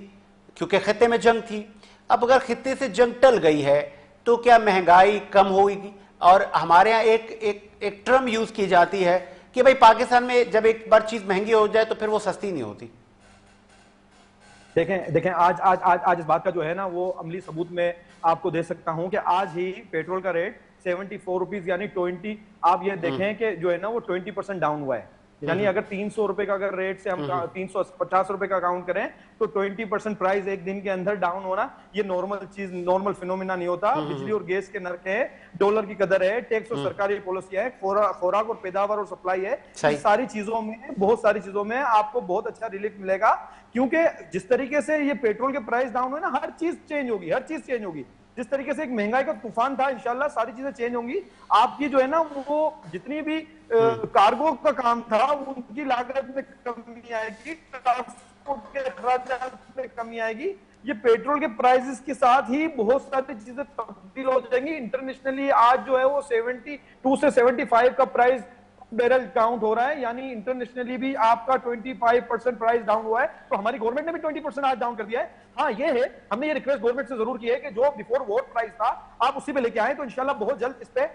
کیونکہ خطے میں جنگ تھی. اب اگر خطے سے جنگ ٹل گئی ہے تو کیا مہنگائی کم ہوئے گی؟ اور ہمارے ہاں ایک ٹرم یوز کی جاتی ہے کہ بھئی پاکستان میں جب ایک بار چیز مہنگی ہو جائے تو پھر وہ سستی نہیں ہوتی. دیکھیں آج اس بات کا جو ہے نا وہ عملی ثبوت میں آپ کو دے سکتا ہوں کہ آج ہی پیٹرول کا ریٹ 74 روپیز یعنی 20، آپ یہ دیکھیں کہ جو ہے نا وہ 20% ڈاؤن ہوا ہے. یعنی اگر 300 روپے کا اگر ریٹ سے ہم 350 روپے کا کاؤنٹ کریں تو 20% پرائز ایک دن کے اندر ڈاؤن ہونا یہ نارمل فینومینا نہیں ہوتا. بجلی اور گیس کے نرخ ہے، ڈالر کی قدر ہے، ٹیکس اور سرکاری پالیسی ہے، خوراک اور پیداوار اور سپلائی ہے، ساری چیزوں میں بہت ساری چیزوں میں آپ کو بہت اچھا ریلیف ملے گا. کیونکہ جس طریقے سے یہ پیٹرول کے پرائز ڈاؤن ہوئے نا ہر چیز چینج ہوگی. جس طریقے سے ایک مہنگائی کا طوفان تھا انشاءاللہ ساری چیزیں چینج ہوں گی. آپ کی جو ہے نا وہ جتنی بھی کارگو کا کام تھا ان کی لاگت میں کمی آئے گی، ٹرانسپورٹ کے اخراجات میں کمی آئے گی. یہ پیٹرول کے پرائزز کے ساتھ ہی بہت ساری چیزیں تبدیل ہو جائیں گی. انٹرنیشنلی آج جو ہے وہ 72 سے 75 کا پرائز بیرل کاؤنٹ ہو رہا ہے، یعنی انٹرنیشنلی بھی آپ کا 25% پرائز ڈاؤن ہوا ہے. تو ہماری گورنمنٹ نے بھی 20% آج ڈاؤن کر دیا ہے. ہاں یہ ہے، ہم نے یہ ریکویسٹ گورنمنٹ سے ضرور کی ہے کہ جو بیفور وار پرائز تھا آپ اسی پہ لے کے آئیں تو انشاءاللہ بہت جلد اس پہ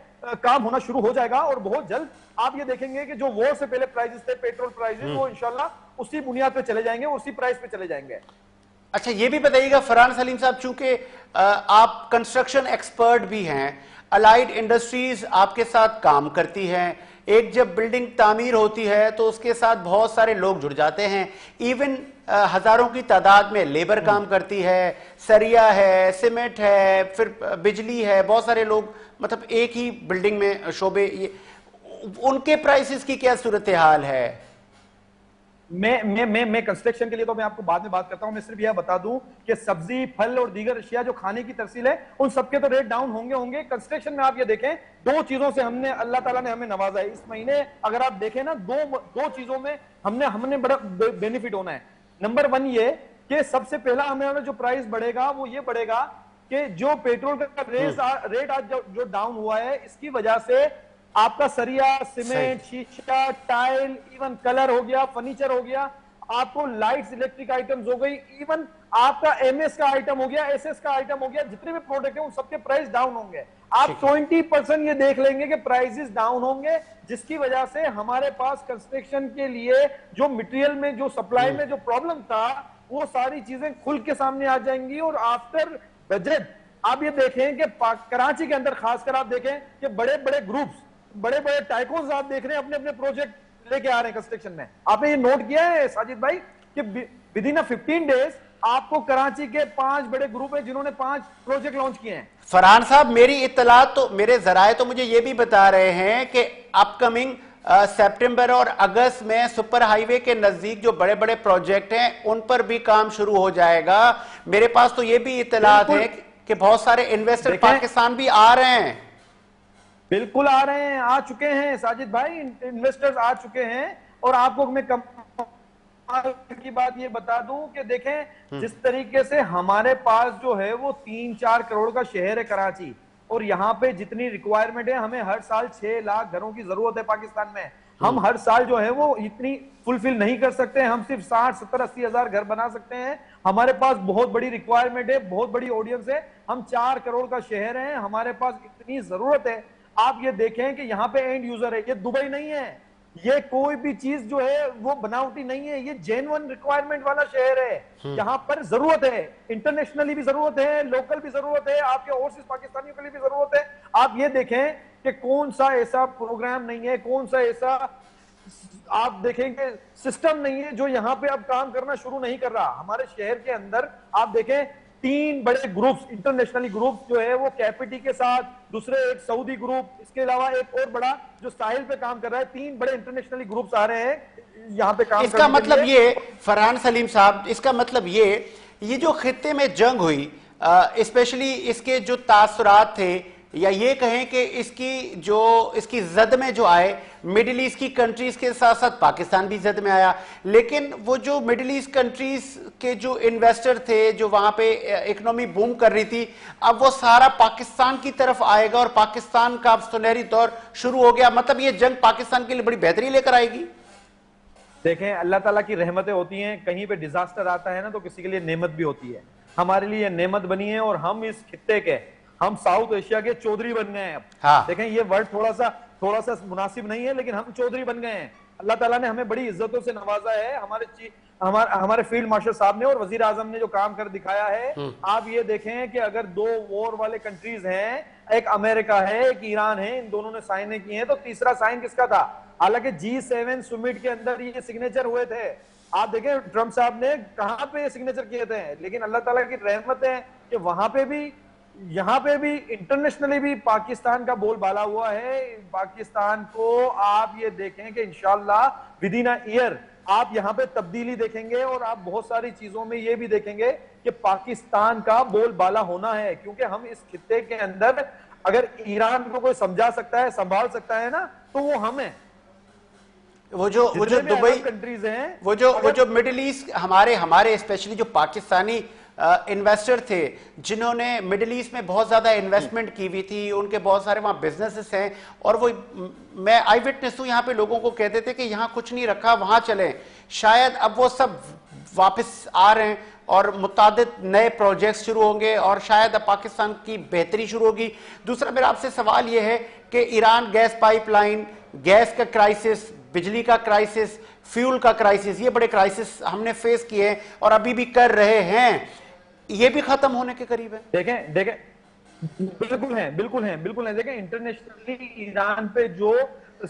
کام ہونا شروع ہو جائے گا. اور بہت جلد آپ یہ دیکھیں گے کہ جو وار سے پہلے پرائزز تھے پیٹرول پرائزز وہ انشاءاللہ اسی بنیاد پہ چلے جائیں گے، اسی پرائز پہ چلے جائیں گے. اچھا یہ بھی بتائیے گا فرحان سلیم صاحب، چونکہ آپ کنسٹرکشن ایکسپرٹ بھی ہیں، الائیڈ انڈسٹریز آپ کے ساتھ کام کرتی ہیں. ایک جب بلڈنگ تعمیر ہوتی ہے تو اس کے ساتھ بہت سارے لوگ جڑ جاتے ہیں، ایون ہزاروں کی تعداد میں لیبر کام کرتی ہے، سریا ہے، سیمنٹ ہے، پھر بجلی ہے، بہت سارے لوگ مطلب ایک ہی بلڈنگ میں شعبے. ان کے پرائسز کی کیا صورتحال ہے؟ میں کنسٹرکشن کے لیے تو میں آپ کو بعد میں بات کرتا ہوں. میں صرف یہ بتا دوں کہ سبزی پھل اور دیگر اشیاء جو کھانے کی ترسیل ہے ان سب کے تو ریٹ ڈاؤن ہوں گے. کنسٹرکشن میں آپ یہ دیکھیں دو چیزوں سے اللہ تعالیٰ نے ہمیں نوازا ہے اس مہینے. اگر آپ دیکھیں نا دو چیزوں میں ہم نے بڑا بینیفٹ ہونا ہے. نمبر 1 یہ کہ سب سے پہلا ہمیں جو پرائز بڑھے گا وہ یہ بڑھے گا کہ جو پیٹرول کا ریٹ آج جو ڈاؤن ہوا ہے اس کی وجہ سے آپ کا سریا, سیمنٹ, شیشہ, ٹائل, ایون کلر ہو گیا, فرنیچر ہو گیا, آپ کو لائٹس, الیکٹرک آئٹمز ہو گئی, ایون آپ کا ایم ایس کا آئٹم ہو گیا, ایس ایس کا آئٹم ہو گیا, جتنے بھی پروڈکٹ ہیں ان سب کے پرائز ڈاؤن ہوں گے. آپ 20% یہ دیکھ لیں گے کہ پرائزز ڈاؤن ہوں گے, جس کی وجہ سے ہمارے پاس کنسٹرکشن کے لیے جو مٹیریل میں جو سپلائی میں جو پرابلم تھا وہ ساری چیزیں کھل کے سامنے آ جائیں گی. اور آفٹر بجٹ آپ یہ دیکھیں کہ کراچی کے اندر خاص کر آپ دیکھیں کہ بڑے بڑے گروپس, بڑے بڑے ٹائکونز آپ دیکھ رہے ہیں اپنے اپنے پروجیکٹ لے کے آ رہے ہیں کنسٹرکشن میں. آپ نے یہ نوٹ کیا ہے ساجد بھائی کہ ودن 15 days آپ کو کراچی کے 5 بڑے گروپ ہیں جنہوں نے 5 پروجیکٹ لانچ کیے ہیں. فرحان صاحب, میری اطلاعات تو میرے ذرائع تو مجھے یہ بھی بتا رہے ہیں کہ اپ کمنگ سپٹمبر اور اگست میں سپر ہائی وے کے نزدیک جو بڑے بڑے پروجیکٹ ہیں ان پر بھی کام شروع ہو جائے گا. میرے پاس تو یہ بھی اطلاعات ہے کہ بہت سارے انویسٹر پاکستان بھی آ رہے ہیں. بالکل آ رہے ہیں, آ چکے ہیں ساجد بھائی, انویسٹرز آ چکے ہیں. اور آپ کو میں کی بات یہ بتا دوں کہ دیکھیں جس طریقے سے ہمارے پاس جو ہے وہ 3-4 کروڑ کا شہر ہے کراچی, اور یہاں پہ جتنی ریکوائرمنٹ ہے ہمیں ہر سال 6 لاکھ گھروں کی ضرورت ہے پاکستان میں. ہم ہر سال جو ہے وہ اتنی فلفل نہیں کر سکتے, ہم صرف 60-70-80 ہزار گھر بنا سکتے ہیں. ہمارے پاس بہت بڑی ریکوائرمنٹ ہے, بہت بڑی آڈینس ہے, ہم 4 کروڑ کا شہر ہیں, ہمارے پاس اتنی ضرورت ہے. آپ یہ دیکھیں کہ یہاں پہ اینڈ یوزر ہے, یہ دبئی نہیں ہے, یہ کوئی بھی چیز جو ہے وہ بناوٹی نہیں ہے, یہ جینون ریکوائرمنٹ والا شہر ہے. یہاں پر ضرورت ہے, انٹرنیشنلی بھی ضرورت ہے, لوکل بھی ضرورت ہے, آپ کے اوورسیز پاکستانیوں کے لیے بھی ضرورت ہے. آپ یہ دیکھیں کہ کون سا ایسا پروگرام نہیں ہے, کون سا ایسا آپ دیکھیں کہ سسٹم نہیں ہے جو یہاں پہ اب کام کرنا شروع نہیں کر رہا. ہمارے شہر کے اندر آپ دیکھیں 3 بڑے گروپس, انٹرنیشنلی گروپس جو ہے وہ کیپٹی کے ساتھ, دوسرے ایک سعودی گروپ, اس کے علاوہ ایک اور بڑا جو ساحل پہ کام کر رہا ہے, 3 بڑے انٹرنیشنلی گروپس آ رہے ہیں یہاں پہ کام. اس کا مطلب یہ فرحان سلیم صاحب, اس کا مطلب یہ جو خطے میں جنگ ہوئی, اسپیشلی اس کے جو تاثرات تھے, یا یہ کہیں کہ اس کی زد میں جو آئے مڈل ایسٹ کی کنٹریز کے ساتھ ساتھ پاکستان بھی زد میں آیا, لیکن وہ جو مڈل ایسٹ کنٹریز کے جو انویسٹر تھے جو وہاں پہ اکنومی بوم کر رہی تھی, اب وہ سارا پاکستان کی طرف آئے گا اور پاکستان کا اب سنہری دور شروع ہو گیا. مطلب یہ جنگ پاکستان کے لیے بڑی بہتری لے کر آئے گی. دیکھیں اللہ تعالیٰ کی رحمتیں ہوتی ہیں, کہیں پہ ڈیزاسٹر آتا ہے نا تو کسی کے لیے نعمت بھی ہوتی ہے. ہمارے لیے یہ نعمت بنی ہے, اور ہم اس خطے کے, ہم ساؤتھ ایشیا کے چودھری بن گئے ہیں. دیکھیں یہ ورڈ تھوڑا سا مناسب نہیں ہے, لیکن ہم چودھری بن گئے ہیں. اللہ تعالیٰ نے ہمیں بڑی عزتوں سے نوازا ہے, ہمارے فیلڈ مارشل صاحب نے اور وزیر اعظم نے جو کام کر دکھایا ہے. آپ یہ دیکھیں کہ اگر 2 وار والے کنٹریز ہیں, ایک امریکہ ہے, ایک ایران ہے, ان دونوں نے سائن کیے ہیں, تو تیسرا سائن کس کا تھا؟ حالانکہ G7 سمٹ کے اندر یہ سگنیچر ہوئے تھے. آپ دیکھیں ٹرمپ صاحب نے کہاں پہ سگنیچر کیے تھے, لیکن اللہ تعالیٰ کی رحمت ہے کہ وہاں پہ بھی, یہاں پہ بھی انٹرنیشنلی بھی پاکستان کا بول بالا ہوا ہے. پاکستان کو آپ یہ دیکھیں کہ انشاءاللہ ودن اے ایئر آپ یہاں پہ تبدیلی دیکھیں گے, اور آپ بہت ساری چیزوں میں یہ بھی دیکھیں گے کہ پاکستان کا بول بالا ہونا ہے. کیونکہ ہم اس خطے کے اندر اگر ایران کو کوئی سمجھا سکتا ہے, سنبھال سکتا ہے نا, تو وہ ہم ہیں. وہ جو دبئی کنٹریز ہیں, وہ جو مڈل ایسٹ ہمارے اسپیشلی جو پاکستانی انویسٹر تھے جنہوں نے مڈل ایسٹ میں بہت زیادہ انویسٹمنٹ کی ہوئی تھی, ان کے بہت سارے وہاں بزنسز ہیں, اور وہ میں آئی وٹنس ہوں, یہاں پہ لوگوں کو کہتے تھے کہ یہاں کچھ نہیں رکھا وہاں چلیں. شاید اب وہ سب واپس آ رہے ہیں اور متعدد نئے پروجیکٹس شروع ہوں گے, اور شاید اب پاکستان کی بہتری شروع ہوگی. دوسرا میرا آپ سے سوال یہ ہے کہ Iran gas pipeline, gas کا کرائسس, بجلی کا کرائسس, فیول کا کرائسس, یہ بڑے کرائسس ہم نے فیس کیے ہیں اور ابھی بھی کر رہے ہیں, یہ بھی ختم ہونے کے قریب ہے. دیکھیں بالکل ہیں. دیکھیں انٹرنیشنلی ایران پہ جو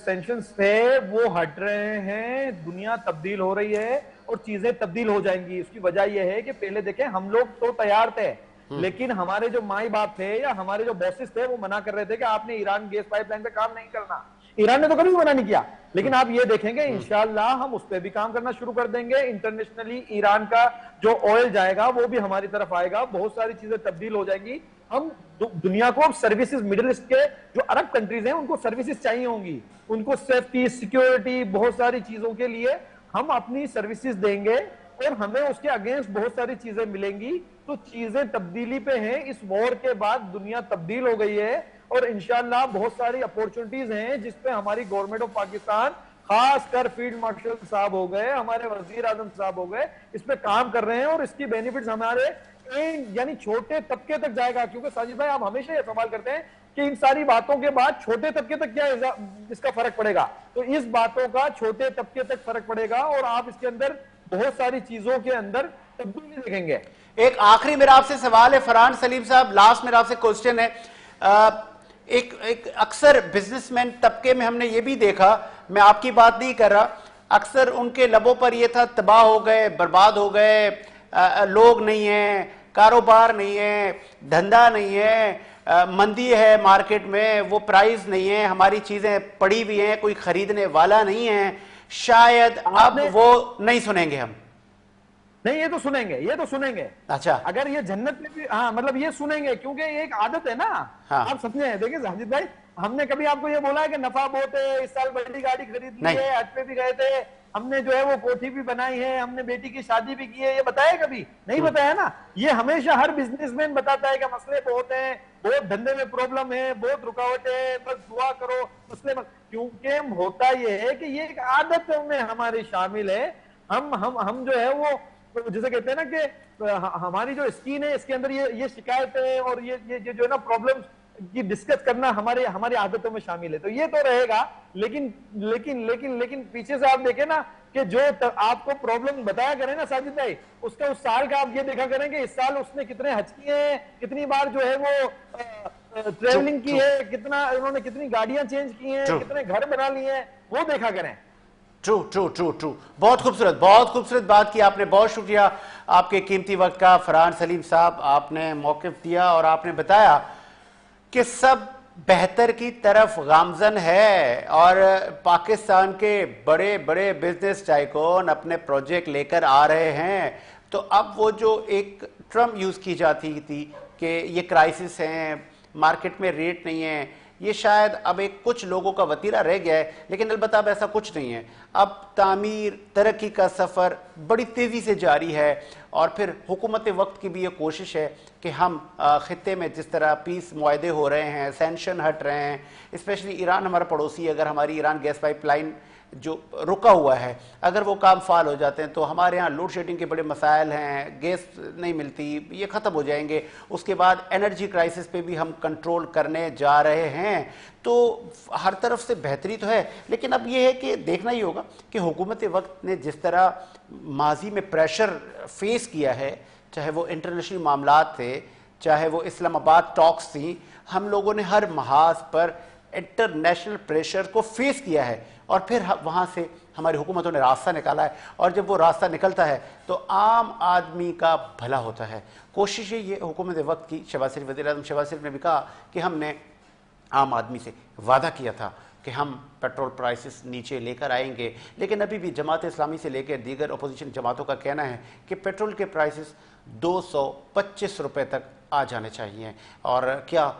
سینکشنز تھے وہ ہٹ رہے ہیں, دنیا تبدیل ہو رہی ہے اور چیزیں تبدیل ہو جائیں گی. اس کی وجہ یہ ہے کہ پہلے دیکھیں ہم لوگ تو تیار تھے, لیکن ہمارے جو مائی باپ تھے یا ہمارے جو باسز تھے وہ منع کر رہے تھے کہ آپ نے ایران گیس پائپ لائن پہ کام نہیں کرنا. ایران نے تو کبھی منع نہیں کیا، لیکن آپ یہ دیکھیں گے انشاءاللہ ہم اس پہ بھی کام کرنا شروع کر دیں گے. انٹرنیشنلی ایران کا جو آئل جائے گا وہ بھی ہماری طرف آئے گا، بہت ساری چیزیں تبدیل ہو جائیں گی. ہم دنیا کو سروسز، مڈل ایسٹ کے جو عرب کنٹریز ہیں ان کو سروسز چاہیے ہوں گی، ان کو سیفٹی، سیکیورٹی، بہت ساری چیزوں کے لیے ہم اپنی سروسز دیں گے اور ہمیں اس کے اگینسٹ بہت ساری چیزیں ملیں گی. تو چیزیں تبدیلی پہ ہیں. اس وار کے بعد دنیا تبدیل ہو گئی ہے اور انشاءاللہ بہت ساری اپورچونٹیز ہیں جس پہ ہماری گورنمنٹ آف پاکستان، خاص کر فیلڈ مارشل صاحب ہو گئے، ہمارے وزیر اعظم صاحب ہو گئے، اس پہ کام کر رہے ہیں اور اس کی بینیفٹس ہمارے یعنی چھوٹے طبقے تک جائے گا. کیونکہ ساجد بھائی آپ ہمیشہ یہ سوال کرتے ہیں کہ ان ساری باتوں کے بعد چھوٹے طبقے تک کیا اس کا فرق پڑے گا، تو اس باتوں کا چھوٹے طبقے تک فرق پڑے گا اور آپ اس کے اندر بہت ساری چیزوں کے اندر تبدیلی دیکھیں گے. ایک آخری میرا آپ سے سوال ہے فرحان سلیم صاحب، لاسٹ میرا آپ سے کوسچن ہے. ایک اکثر بزنس مین طبقے میں ہم نے یہ بھی دیکھا، میں آپ کی بات نہیں کر رہا، اکثر ان کے لبوں پر یہ تھا تباہ ہو گئے، برباد ہو گئے، لوگ نہیں ہیں، کاروبار نہیں ہے، دھندا نہیں ہے، مندی ہے مارکیٹ میں، وہ پرائز نہیں ہے، ہماری چیزیں پڑی ہوئی ہیں، کوئی خریدنے والا نہیں ہے. شاید اب وہ نہیں سنیں گے ہم. نہیں، یہ تو سنیں گے، یہ تو سنیں گے. اچھا، اگر یہ جنت میں بھی، ہاں مطلب یہ سنیں گے کیونکہ یہ ایک عادت ہے نا. آپ سمجھیں، دیکھیں ساجد بھائی، ہم نے کبھی آپ کو یہ بولا ہے کہ نفع بہت ہے، اس سال بڑی گاڑی خرید لی ہے، حج پہ بھی گئے تھے، ہم نے جو ہے وہ کوٹھی بھی بنائی ہے، ہم نے بیٹی کی شادی بھی کی ہے، یہ بتایا کبھی؟ نہیں بتایا نا. یہ ہمیشہ ہر بزنس مین بتاتا ہے کہ مسئلے بہت ہیں، بہت دھندے میں پرابلم ہے، بہت رکاوٹ ہے، بس دعا کرو مسئلے میں. کیونکہ ہوتا یہ ہے کہ یہ ایک عادت میں ہماری شامل ہے. ہم جو ہے وہ جسے کہتے ہیں نا کہ ہماری جو اسکین ہے اس کے اندر یہ شکایتیں اور یہ جو ہے نا پرابلم کی ڈسکس کرنا ہماری عادتوں میں شامل ہے. تو یہ تو رہے گا، لیکن پیچھے سے آپ دیکھیں نا کہ جو آپ کو پرابلم بتایا کریں نا ساجد بھائی، اس کا اس سال کا آپ یہ دیکھا کریں کہ اس سال اس نے کتنے حج کیے ہیں، کتنی بار جو ہے وہ ٹریولنگ کی ہے، کتنا انہوں نے کتنی گاڑیاں چینج کی ہیں، کتنے گھر بنا لیے ہیں، وہ دیکھا کریں. ٹرو. بہت خوبصورت بات کی آپ نے. بہت شکریہ آپ کے قیمتی وقت کا فرحان سلیم صاحب. آپ نے موقف دیا اور آپ نے بتایا کہ سب بہتر کی طرف گامزن ہے اور پاکستان کے بڑے بڑے بزنس ٹائکون اپنے پروجیکٹ لے کر آ رہے ہیں. تو اب وہ جو ایک ٹرم یوز کی جاتی تھی کہ یہ کرائسس ہیں، مارکیٹ میں ریٹ نہیں ہے، یہ شاید اب ایک کچھ لوگوں کا وتیرہ رہ گیا ہے. لیکن البتہ اب ایسا کچھ نہیں ہے. اب تعمیر، ترقی کا سفر بڑی تیزی سے جاری ہے اور پھر حکومت وقت کی بھی یہ کوشش ہے کہ ہم خطے میں جس طرح پیس معاہدے ہو رہے ہیں، سینکشن ہٹ رہے ہیں، اسپیشلی ایران ہمارا پڑوسی، اگر ہماری ایران گیس پائپ لائن جو رکا ہوا ہے اگر وہ کام فعال ہو جاتے ہیں تو ہمارے ہاں لوڈ شیڈنگ کے بڑے مسائل ہیں، گیس نہیں ملتی، یہ ختم ہو جائیں گے. اس کے بعد انرجی کرائسس پہ بھی ہم کنٹرول کرنے جا رہے ہیں. تو ہر طرف سے بہتری تو ہے، لیکن اب یہ ہے کہ دیکھنا ہی ہوگا کہ حکومت وقت نے جس طرح ماضی میں پریشر فیس کیا ہے، چاہے وہ انٹرنیشنل معاملات تھے، چاہے وہ اسلام آباد ٹاکس تھیں، ہم لوگوں نے ہر محاذ پر انٹرنیشنل پریشر کو فیس کیا ہے اور پھر وہاں سے ہماری حکومتوں نے راستہ نکالا ہے. اور جب وہ راستہ نکلتا ہے تو عام آدمی کا بھلا ہوتا ہے. کوشش یہ حکومت وقت کی، شہباز شریف وزیر اعظم شہباز شریف نے بھی کہا کہ ہم نے عام آدمی سے وعدہ کیا تھا کہ ہم پیٹرول پرائسز نیچے لے کر آئیں گے، لیکن ابھی بھی جماعت اسلامی سے لے کر دیگر اپوزیشن جماعتوں کا کہنا ہے کہ پیٹرول کے پرائسز 225 روپے تک آ جانے چاہیے. اور کیا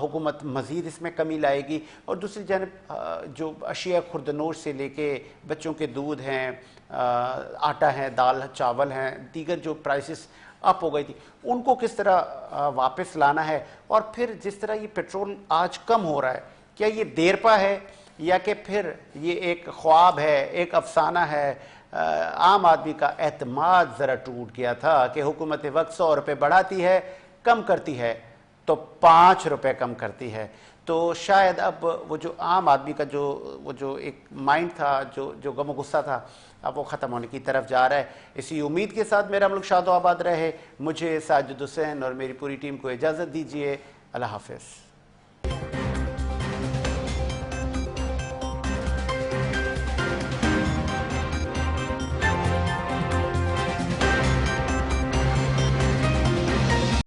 حکومت مزید اس میں کمی لائے گی؟ اور دوسری جانب جو اشیاء خوردنوش سے لے کے بچوں کے دودھ ہیں، آٹا ہے، دال چاول ہیں، دیگر جو پرائسز اپ ہو گئی تھی ان کو کس طرح واپس لانا ہے؟ اور پھر جس طرح یہ پیٹرول آج کم ہو رہا ہے، کیا یہ دیرپا ہے یا کہ پھر یہ ایک خواب ہے، ایک افسانہ ہے؟ عام آدمی کا اعتماد ذرا ٹوٹ گیا تھا کہ حکومت وقت 100 روپے بڑھاتی ہے، کم کرتی ہے تو 5 روپے کم کرتی ہے. تو شاید اب وہ جو عام آدمی کا جو ایک مائنڈ تھا، جو غم و غصہ تھا، اب وہ ختم ہونے کی طرف جا رہا ہے. اسی امید کے ساتھ میرا ملک شاد و آباد رہے. مجھے ساجد حسین اور میری پوری ٹیم کو اجازت دیجیے. اللہ حافظ.